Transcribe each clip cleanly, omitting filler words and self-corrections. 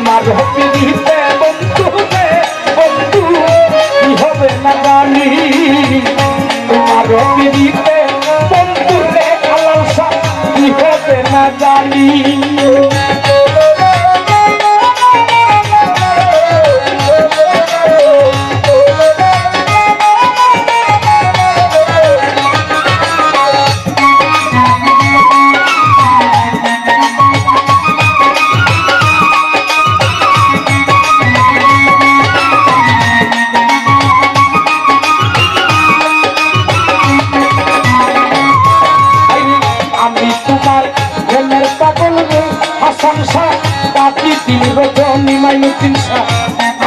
তোমার পিড়িতে বন্ধু রে বন্ধু কি হবে না জানি তোমার পিড়িতে বন্ধু রে আলাসা কি হবে না জানি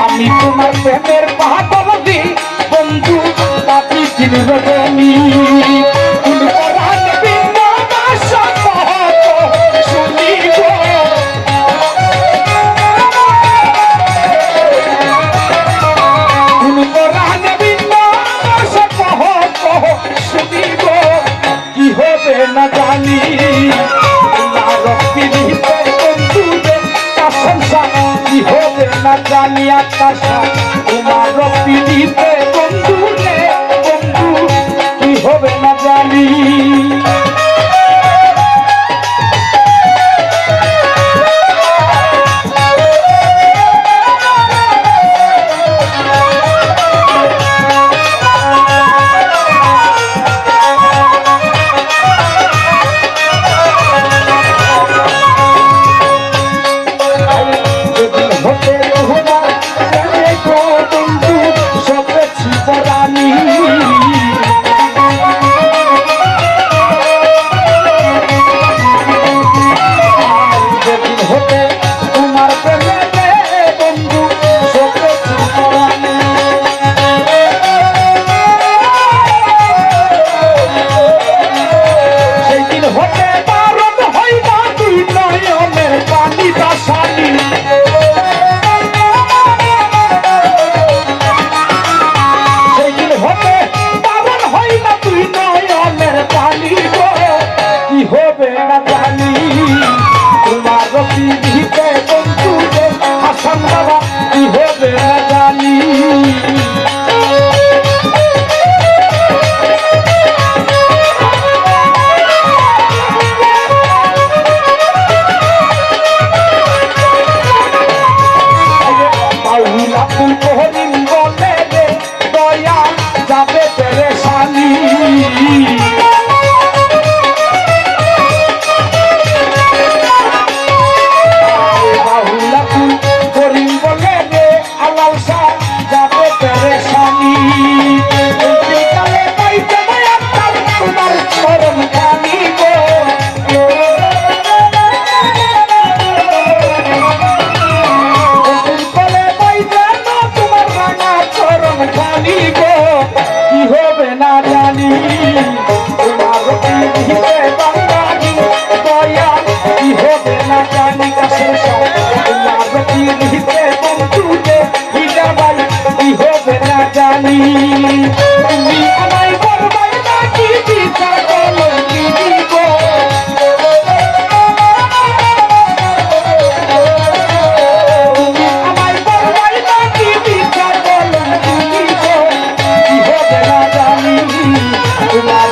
আমি তোমার প্রেমের পাগল দি বন্ধু বাকি দিন রজনী কি হবে না জানি কি হবে না জানি আকাশা তোমার পিড়িতে বন্ধু রে বন্ধু কি হবে না জানি হবে না জানি তোমার পিড়িতে বন্ধু রে হাসান বাবা কি হবে না জানি বাউলা ফুল হরিণ বলে রে দয়া যাবে পেরেশানি জানি তুমি আমায় বলবাই না কি বিচার বলো কি দিব তুমি আমায় বলবাই না কি বিচার বলো কি দিব কি হবে না জানি তোমার